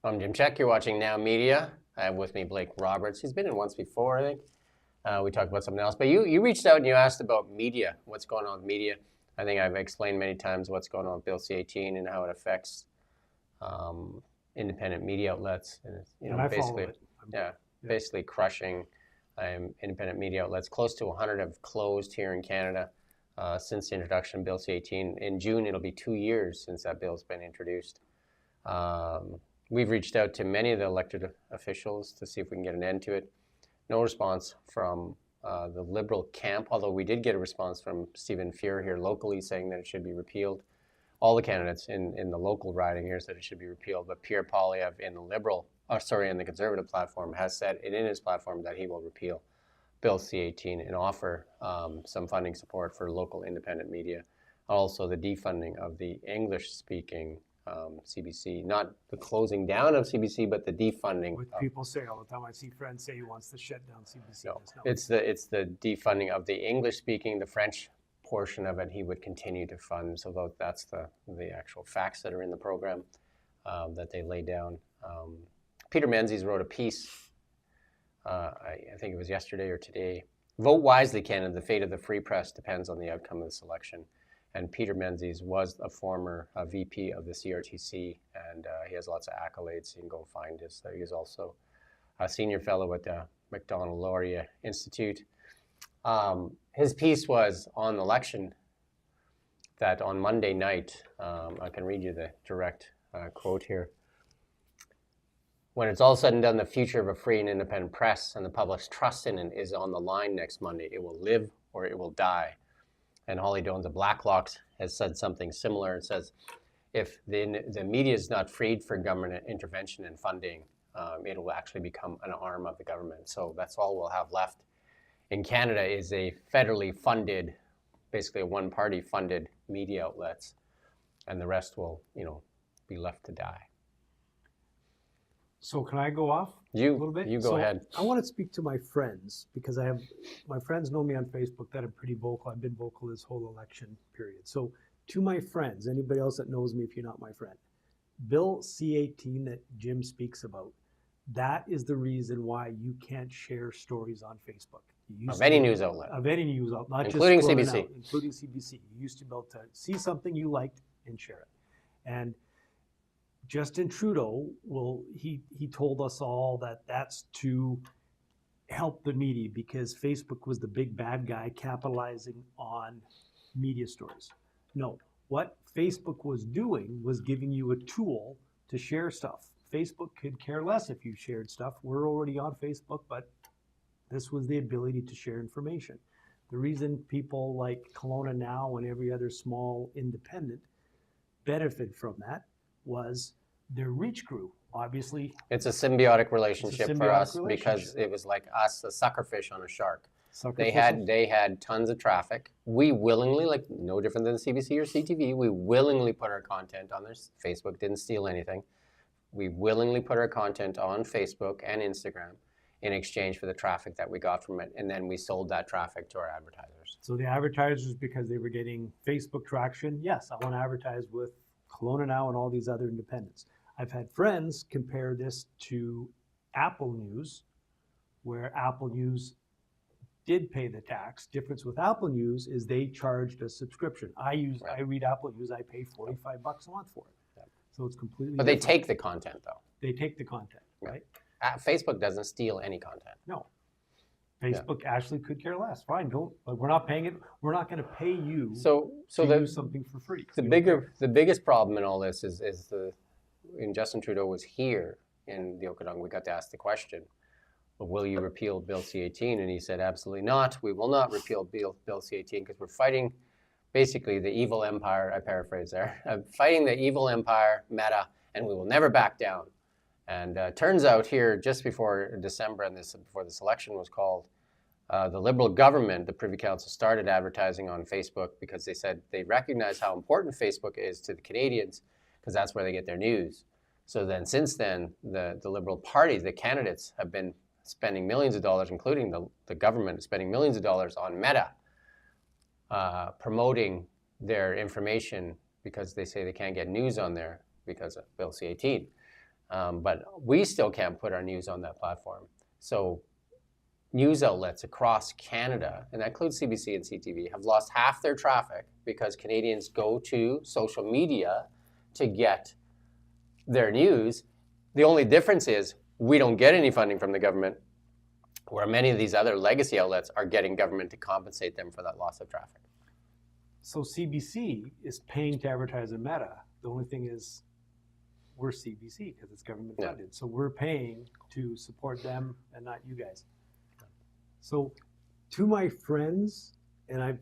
I'm Jim Check. You're watching Now Media. I have with me Blake Roberts. He's been in once before, I think. We talked about something else. But you reached out and you asked about media, what's going on with media. I think I've explained many times what's going on with Bill C-18 and how it affects independent media outlets. And it's, and I follow it. Basically crushing independent media outlets. Close to 100 have closed here in Canada since the introduction of Bill C-18. In June, it'll be 2 years since that bill's been introduced. We've reached out to many of the elected officials to see if we can get an end to it. No response from the Liberal camp, although we did get a response from Stephen Fuhr here locally saying that it should be repealed. All the candidates in the local riding here said it should be repealed, but Pierre Poilievre in the Conservative platform has said it in his platform that he will repeal Bill C-18 and offer some funding support for local independent media. Also the defunding of the English-speaking CBC, not the closing down of CBC, but the defunding. What people say all the time, I see friends say he wants to shut down CBC. No, it's the defunding of the English-speaking, the French portion of it. He would continue to fund. So that's the actual facts that are in the program that they lay down. Peter Menzies wrote a piece. I think it was yesterday or today. Vote wisely, Canada. The fate of the free press depends on the outcome of this election. And Peter Menzies was a former VP of the CRTC, and he has lots of accolades. You can go find his. He's also a senior fellow at the Macdonald-Laurier Institute. His piece was on election, that on Monday night, I can read you the direct quote here. When it's all said and done, the future of a free and independent press and the public's trust in it is on the line next Monday. It will live or it will die. And Holly Jones of Blacklock has said something similar. It says, if the media is not freed for government intervention and funding, it will actually become an arm of the government. So that's all we'll have left in Canada is a federally funded, basically a one-party funded media outlets, and the rest will, be left to die. So can I go off a little bit? You go ahead. I want to speak to my friends because my friends know me on Facebook that I'm pretty vocal. I've been vocal this whole election period. So to my friends, anybody else that knows me if you're not my friend, Bill C-18 that Jim speaks about, that is the reason why you can't share stories on Facebook. Of any news outlet. Of any news outlet, not including just CBC. Out, including CBC. You used to be able to see something you liked and share it. And Justin Trudeau, he told us all that that's to help the media because Facebook was the big bad guy capitalizing on media stories. No, what Facebook was doing was giving you a tool to share stuff. Facebook could care less if you shared stuff. We're already on Facebook, but this was the ability to share information. The reason people like Kelowna Now and every other small independent benefit from that was their reach grew. Obviously, it's a symbiotic relationship for us because it was like us, a suckerfish on a shark. They had tons of traffic. We willingly, like no different than CBC or CTV, we willingly put our content on this. Facebook didn't steal anything. We willingly put our content on Facebook and Instagram in exchange for the traffic that we got from it, and then we sold that traffic to our advertisers. So the advertisers, because they were getting Facebook traction, yes, I want to advertise with Kelowna Now and all these other independents. I've had friends compare this to Apple News, where Apple News did pay the tax. Difference with Apple News is they charged a subscription. I read Apple News, I pay $45 a month for it. Yeah. So it's completely But different. They take the content though. They take the content, right? Facebook doesn't steal any content. No. Facebook actually could care less. Fine, don't. But we're not paying it. We're not going to pay you to use something for free. The biggest problem in all this is when Justin Trudeau was here in the Okanagan, we got to ask the question, well, will you repeal Bill C-18? And he said, absolutely not. We will not repeal Bill C-18 because we're fighting basically the evil empire. I paraphrase there. Fighting the evil empire, Meta, and we will never back down. And turns out here, just before December and before this election was called, the Liberal government, the Privy Council, started advertising on Facebook because they said they recognize how important Facebook is to the Canadians because that's where they get their news. So then since then, the Liberal Party, the candidates have been spending millions of dollars, including the government, spending millions of dollars on Meta, promoting their information because they say they can't get news on there because of Bill C-18. But we still can't put our news on that platform. So news outlets across Canada, and that includes CBC and CTV, have lost half their traffic because Canadians go to social media to get their news. The only difference is we don't get any funding from the government, where many of these other legacy outlets are getting government to compensate them for that loss of traffic. So CBC is paying to advertise in Meta. The only thing is we're CBC because it's government funded. So we're paying to support them and not you guys. So to my friends, and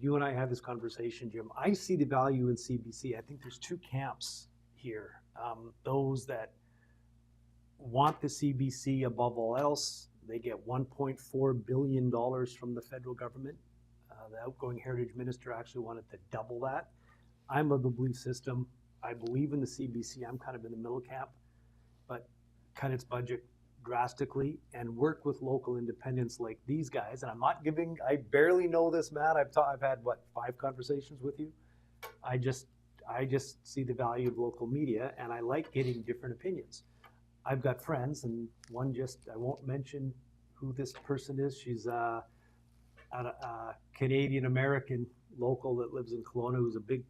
you and I had this conversation, Jim, I see the value in CBC. I think there's two camps here. Those that want the CBC above all else, they get $1.4 billion from the federal government. The outgoing heritage minister actually wanted to double that. I'm of the belief system. I believe in the CBC. I'm kind of in the middle camp, but cut its budget drastically and work with local independents like these guys. And I'm not giving, I barely know this man. I've had what, 5 conversations with you. I just see the value of local media, and I like getting different opinions. I've got friends, and one I won't mention who this person is. She's a Canadian-American local that lives in Kelowna who's a big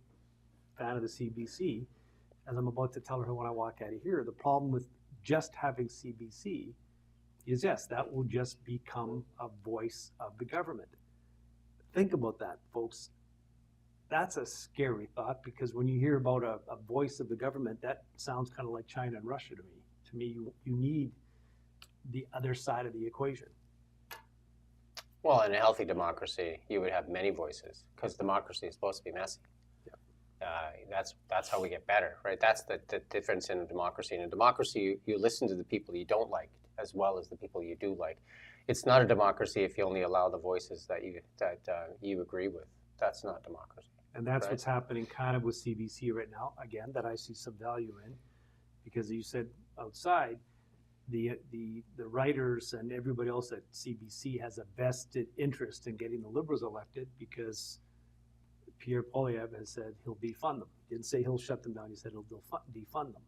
fan of the CBC. As I'm about to tell her when I walk out of here, the problem with just having CBC is, yes, that will just become a voice of the government. Think about that, folks. That's a scary thought, because when you hear about a voice of the government, that sounds kind of like China and Russia to me. To me, you need the other side of the equation. Well, in a healthy democracy, you would have many voices, because democracy is supposed to be messy. That's how we get better, right? That's the difference in a democracy. In a democracy, you listen to the people you don't like as well as the people you do like. It's not a democracy if you only allow the voices that you agree with. That's not democracy. And that's right. What's happening kind of with CBC right now, again, that I see some value in, because you said outside, the writers and everybody else at CBC has a vested interest in getting the Liberals elected, because Pierre Poilievre has said he'll defund them. He didn't say he'll shut them down. He said he'll defund them.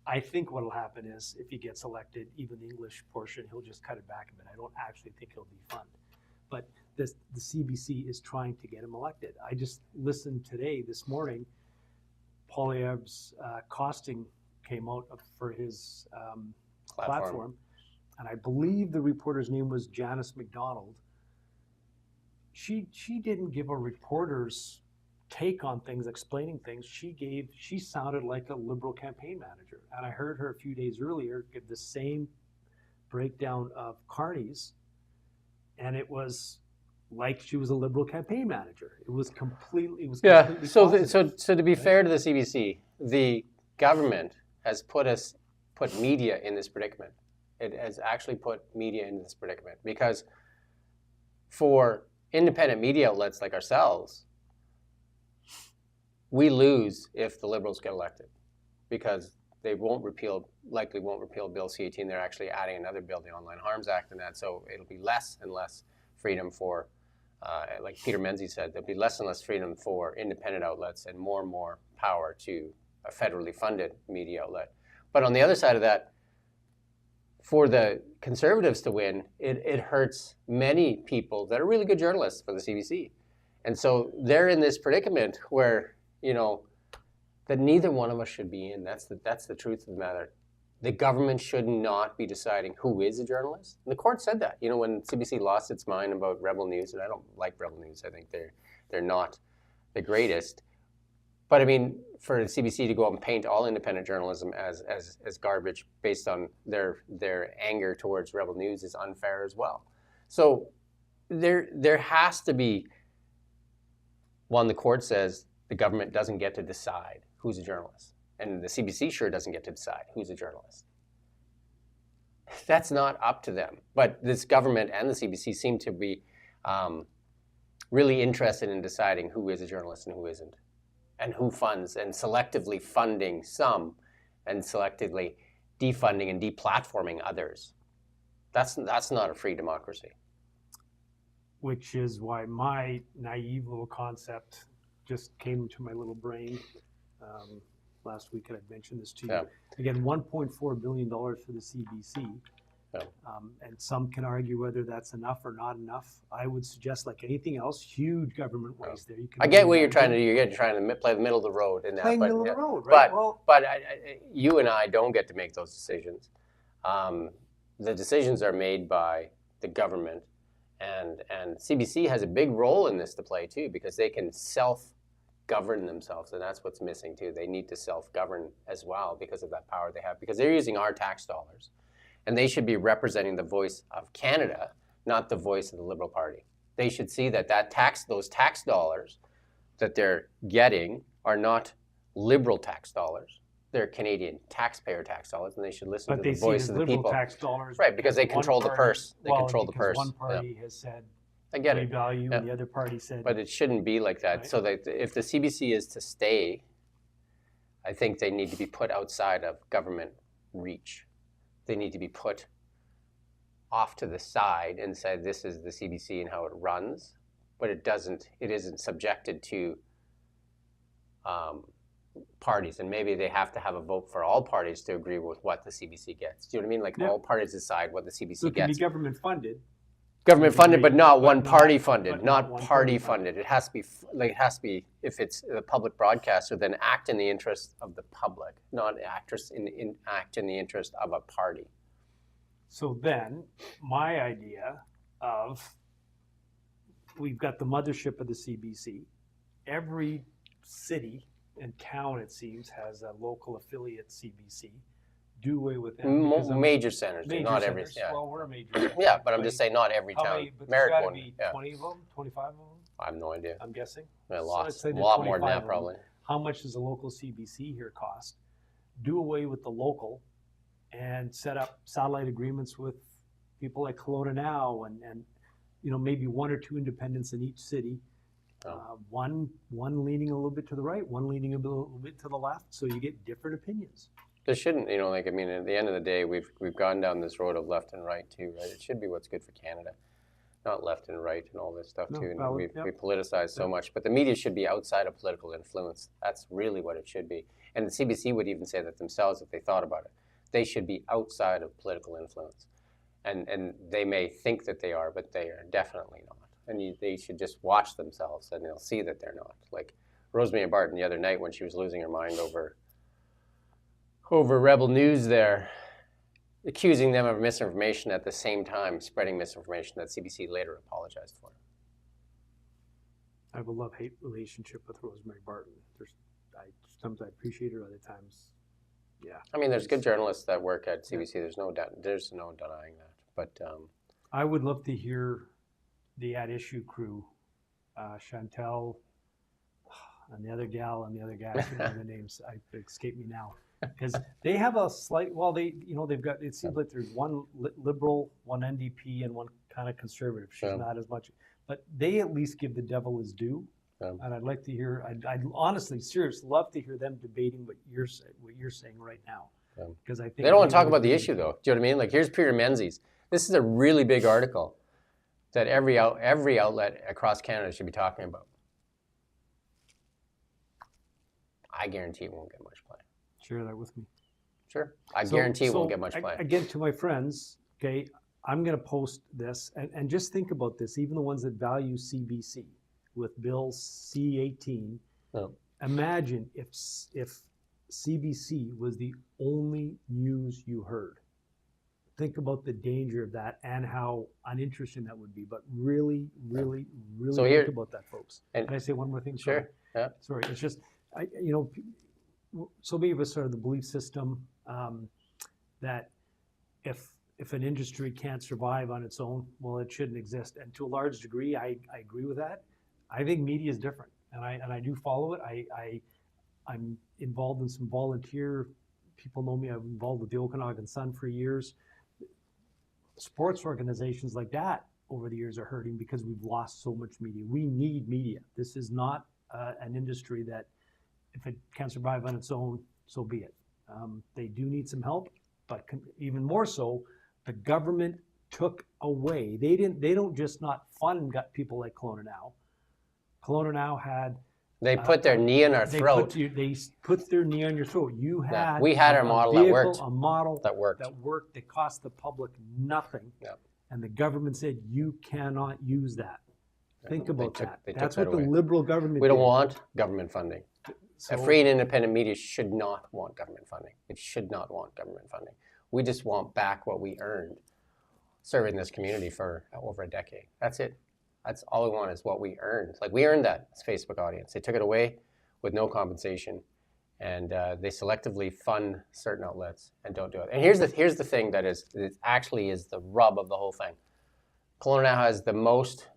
I think what will happen is, if he gets elected, even the English portion, he'll just cut it back a bit. I don't actually think he'll defund. But the CBC is trying to get him elected. I just listened this morning, Poilievre's costing came out for his platform. And I believe the reporter's name was Janice McDonald. She didn't give a reporter's take on things, explaining things. She sounded like a Liberal campaign manager. And I heard her a few days earlier give the same breakdown of Carney's, and it was like she was a Liberal campaign manager. It was completely So to be fair to the CBC, the government has put media in this predicament. It has actually put media into this predicament, because for independent media outlets like ourselves, we lose if the Liberals get elected, because they likely won't repeal Bill C-18. They're actually adding another bill, the Online Harms Act, and that. So it'll be less and less freedom for, like Peter Menzies said, there'll be less and less freedom for independent outlets and more power to a federally funded media outlet. But on the other side of that, for the Conservatives to win, it hurts many people that are really good journalists for the CBC. And so they're in this predicament where, that neither one of us should be in. That's the truth of the matter. The government should not be deciding who is a journalist. And the court said that. When CBC lost its mind about Rebel News, and I don't like Rebel News. I think they're not the greatest. But I mean, for the CBC to go out and paint all independent journalism as garbage based on their anger towards Rebel News is unfair as well. So there has to be one. The court says the government doesn't get to decide who's a journalist, and the CBC sure doesn't get to decide who's a journalist. That's not up to them. But this government and the CBC seem to be really interested in deciding who is a journalist and who isn't, and who funds, and selectively funding some and selectively defunding and deplatforming others. That's not a free democracy. Which is why my naive little concept just came to my little brain. last week, and I'd mentioned this to you. Yeah. Again, $1.4 billion for the CBC. Yeah. And some can argue whether that's enough or not enough. I would suggest, like anything else, huge government waste there. You can I get what only you're trying to imagine do. You're trying to play the middle of the road in that. playing but, middle yeah. of the road, right? But you and I don't get to make those decisions. The decisions are made by the government, and CBC has a big role in this to play too, because they can self-govern themselves, and that's what's missing too. They need to self-govern as well because of that power they have, because they're using our tax dollars, and they should be representing the voice of Canada, not the voice of the Liberal Party. They should see that those tax dollars that they're getting are not Liberal tax dollars. They're Canadian taxpayer tax dollars, and they should listen But to they the see it voice as of the liberal people. tax dollars, Right, because they one control the party- purse. They well, control the because purse. One Yeah. party has said I get we it. value, Yeah. and the other party said. But it shouldn't be like that. Right. So that if the CBC is to stay, I think they need to be put outside of government reach. They need to be put off to the side and say this is the CBC and how it runs, but it isn't subjected to parties, and maybe they have to have a vote for all parties to agree with what the CBC gets. Do you know what I mean? Like Yeah. all parties decide what the CBC So it can be gets. government funded. Government funded, but not but one not- party funded. but Not not one party party funded. It has to be if it's a public broadcaster, then act in the interest of the public, not act in the interest of a party. So then, my idea of, we've got the mothership of the CBC. Every city and town, it seems, has a local affiliate CBC. Do away with them. because of Major centers, do, major not every. centers. Yeah, Well, we're a major center. yeah, but I'm How just many- saying, not every how town. many- but there's Merrick gotta one. be Yeah, 20 of them, 25 of them, I have no idea. I'm guessing. A So lot, let's say a there's lot more than 25 that of them. probably. How much does a local CBC here cost? Do away with the local and set up satellite agreements with people like Kelowna Now and maybe one or two independents in each city. Oh. One leaning a little bit to the right, one leaning a little bit to the left, so you get different opinions. There shouldn't, at the end of the day, we've gone down this road of left and right too, right? It should be what's good for Canada, not left and right and all this stuff No, too. And valid, we yep. politicize so much, but the media should be outside of political influence. That's really what it should be. And the CBC would even say that themselves if they thought about it. They should be outside of political influence. And they may think that they are, but they are definitely not. And they should just watch themselves and they'll see that they're not. Like Rosemary Barton the other night when she was losing her mind over Rebel News there, accusing them of misinformation at the same time spreading misinformation that CBC later apologized for. I have a love-hate relationship with Rosemary Barton. Sometimes I appreciate her, other times, yeah. I mean, there's good journalists that work at CBC. There's no denying that. But I would love to hear the At Issue crew, Chantel, and the other gal and the other guy. I don't know the names. Escape me now. Because they have a slight. Well, they've got. It seems like there's one liberal, one NDP, and one kind of conservative. She's not as much, but they at least give the devil his due. And I'd like to hear. I'd honestly, seriously, love to hear them debating what you're saying right now. Because I think they don't want to talk about the issue, though. Do you know what I mean? Like, here's Peter Menzies. This is a really big article that every outlet across Canada should be talking about. I guarantee it won't get much play. Share that with me. Sure. I guarantee it won't get much play. Again, to my friends, okay, I'm going to post this, and just think about this, even the ones that value CBC with Bill C-18, imagine if CBC was the only news you heard. Think about the danger of that and how uninteresting that would be, but really think about that, folks. Can I say one more thing? Sure. Sorry. Yeah. Sorry, it's just, so many of us are the belief system that if an industry can't survive on its own, well, it shouldn't exist. And to a large degree, I agree with that. I think media is different, and I do follow it. I'm involved in some volunteer. People know me. I'm involved with the Okanagan Sun for years. Sports organizations like that over the years are hurting because we've lost so much media. We need media. This is not an industry that, if it can't survive on its own, so be it. They do need some help, but even more so, the government took away. They don't just not fund people like Kelowna Now. Kelowna Now had They put their knee in our throat. They put their knee on your throat. You Yeah, had we had our a model that vehicle, worked. a model That worked. that cost the public nothing. Yeah. And the government said, you cannot use that. Think about that. They That's took what that the away. Liberal government We don't did. want government funding. So, A free and independent media should not want government funding. It should not want government funding. We just want back what we earned serving this community for over a decade. That's it. That's all we want is what we earned. Like we earned that as Facebook audience. They took it away with no compensation, and they selectively fund certain outlets and don't do it. And here's the thing that actually is the rub of the whole thing. Kelowna now has the most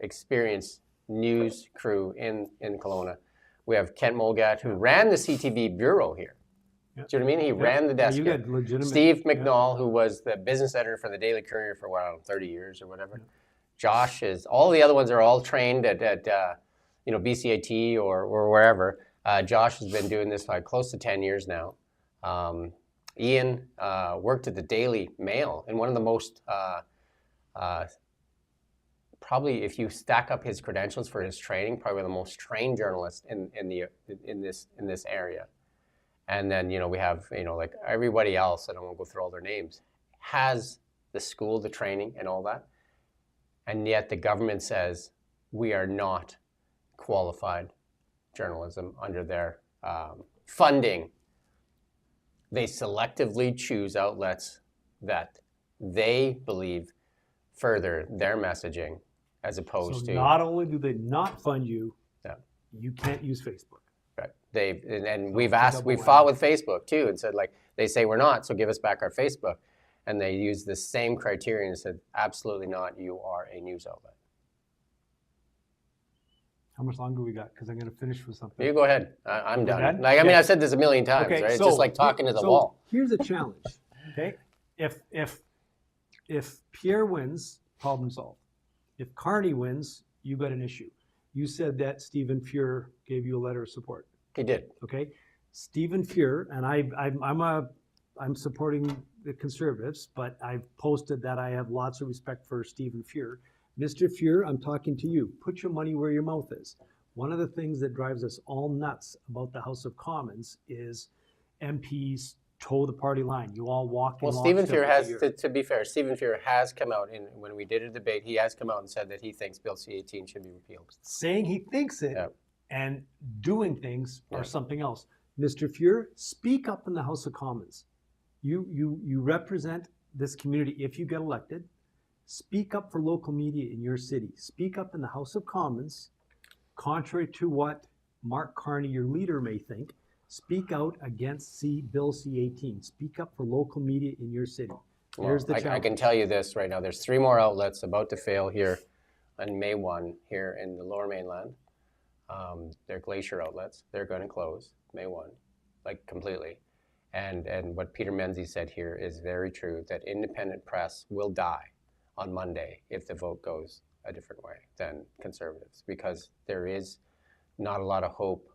experienced news crew in Kelowna. We have Kent Mulgat, who ran the CTV bureau here. Yeah. Do you know what I mean? He ran the desk You here. got legitimate. Steve McNall, who was the business editor for the Daily Courier for, what, I don't know, 30 years or whatever. Yeah. Josh is, all the other ones are all trained at BCIT or wherever. Josh has been doing this for close to 10 years now. Ian worked at the Daily Mail, and one of the most, probably if you stack up his credentials for his training, probably the most trained journalist in this area. And then we have like everybody else. I don't want to go through all their names. Has the school, the training, and all that, and yet the government says we are not qualified journalism under their funding. They selectively choose outlets that they believe further their messaging, as opposed So to not only do they not fund you, Yeah. you can't use Facebook. right. And So we've it's a asked, double we've whammy. fought with Facebook too, and said like they say we're not, so give us back our Facebook, and they use the same criterion and said absolutely not. You are a news outlet. How much longer we got? Because I'm going to finish with something. You go ahead. I'm We're done. done? Like I mean, Yeah. I've said this a million times, right? It's just like talking to the wall. Here's a challenge. Okay, if Pierre wins, problem solved. If Carney wins, you got an issue. You said that Stephen Fuhr gave you a letter of support. He did. Okay, Stephen Fuhr, and I'm supporting the Conservatives, but I've posted that I have lots of respect for Stephen Fuhr. Mr. Fuhr, I'm talking to you. Put your money where your mouth is. One of the things that drives us all nuts about the House of Commons is MPs toe the party line. You all walk in Well, Stephen lockstep Fuhr has, with your- to be fair, Stephen Fuhr has come out, when we did a debate, he has come out and said that he thinks Bill C-18 should be repealed. saying he thinks it Yeah. and doing things Yeah. are something else. Mr. Fuhr, speak up in the House of Commons. You represent this community if you get elected. Speak up for local media in your city. Speak up in the House of Commons, contrary to what Mark Carney, your leader, may think. Speak out against Bill C-18. Speak up for local media in your city. There's the I challenge. can tell you this right now. There's 3 more outlets about to fail here on May 1 here in the Lower Mainland. They're Glacier outlets. They're going to close May 1, like completely. And what Peter Menzies said here is very true, that independent press will die on Monday if the vote goes a different way than Conservatives, because there is not a lot of hope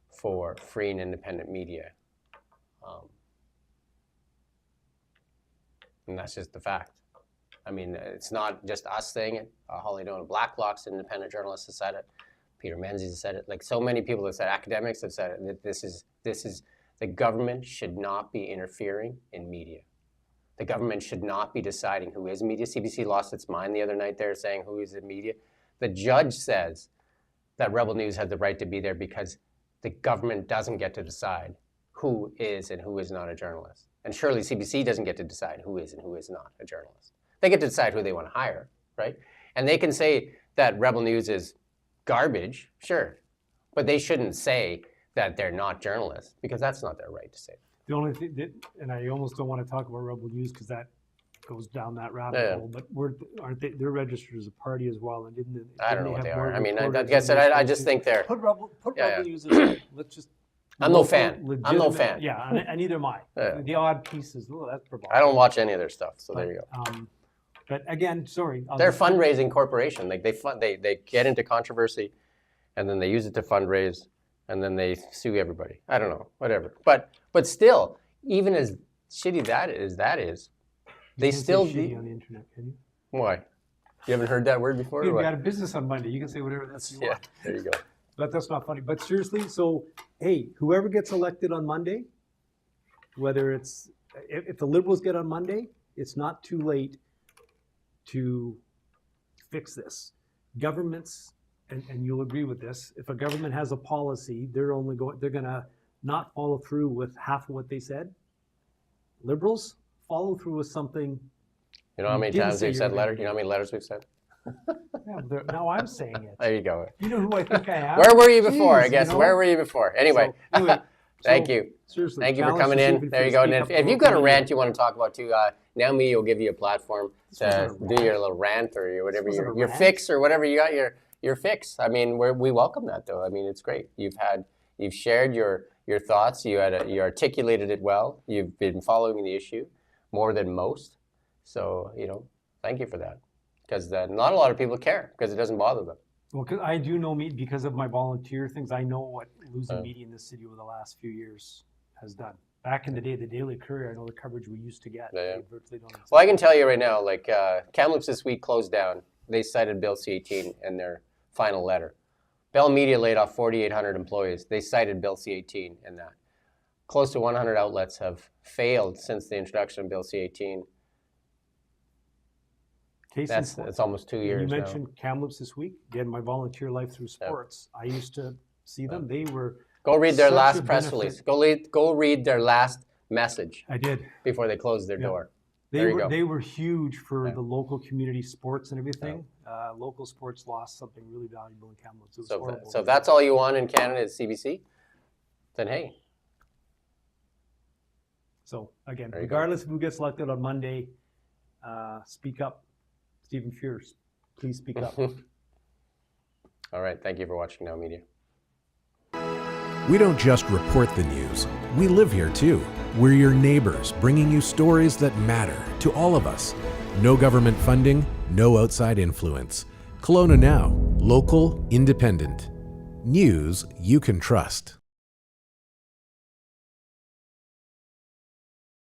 for free and independent media. And that's just the fact. I mean, it's not just us saying it. Holly Dona Blacklock's independent journalist has said it. Peter Menzies has said it. Like so many people have said, academics have said it. That this is the government should not be interfering in media. The government should not be deciding who is media. CBC lost its mind the other night there saying who is in media. The judge says that Rebel News had the right to be there because the government doesn't get to decide who is and who is not a journalist. And surely CBC doesn't get to decide who is and who is not a journalist. They get to decide who they want to hire, right? And they can say that Rebel News is garbage, sure, but they shouldn't say that they're not journalists because that's not their right to say. The only thing that, and I almost don't want to talk about Rebel News because that goes down that rabbit Yeah. hole, but aren't they, they're registered as a party as well, and didn't I don't know they what have they more are. I mean, reporters like I said, than they're I just supposed think they're. to? Put Rebel Yeah, News aside. Let's just. I'm no local, fan. I'm no legitimate- fan. Yeah, and neither am I. Yeah. The odd pieces, that's I don't watch any of their stuff, so there you go. But again, sorry. They're a fundraising corporation. Like they get into controversy, and then they use it to fundraise, and then they sue everybody. I don't know, whatever. But still, even as shitty that is, they You can't still say shitty on the internet, can you? Why? You haven't heard that word before? or You've what? got a business on Monday. You can say whatever that's you Yeah, want. there you go. But that's not funny. But seriously, so hey, whoever gets elected on Monday, whether it's if the Liberals get on Monday, it's not too late to fix this. Governments, and you'll agree with this, if a government has a policy, they're gonna not follow through with half of what they said. Liberals follow through with something. You know how many didn't times say we've you said were letters? gonna You know how many letters we've sent? Yeah, now I'm saying it. There you go. You know who I think I am? Where were you before? I Jeez, guess. you know? Where were you before? Anyway, so, thank you. Seriously, Thank you for challenge coming to in. Stephen There you to go. And speak if, up if for you've got a local rant media. you want to talk about too, Now Media will give you a platform to wasn't a do your little rant or your whatever This wasn't your a rant. fix or whatever you got your fix. I mean, we welcome that though. I mean, it's great. You've shared your thoughts. You articulated it well. You've been following the issue more than most. So thank you for that. Because not a lot of people care because it doesn't bother them. Well, because I do know me because of my volunteer things. I know what losing media in this city over the last few years has done. Back in the day, the Daily Courier, I know the coverage we used to get. Yeah. They virtually don't exist. Well, I can tell you right now, like Kamloops this week closed down. They cited Bill C-18 in their final letter. Bell Media laid off 4,800 employees. They cited Bill C-18 in that. Close to 100 outlets have failed since the introduction of Bill C-18. It's almost 2 years You now. mentioned Kamloops this week. Again, my volunteer life through sports. I used to see them. They were Go read their such a last press benefit. release. Go read their last message I did. before they closed their door. They There you were go. they were huge for Yeah. the local community sports and everything. Local sports lost something really valuable in Kamloops. It was horrible. So if that's all you want in Canada is CBC, then hey. So again, There you go. regardless of who gets elected on Monday, speak up. Stephen Fierce, please speak up. All right. Thank you for watching Now Media. We don't just report the news, we live here too. We're your neighbors, bringing you stories that matter to all of us. No government funding, no outside influence. Kelowna Now, local, independent. News you can trust.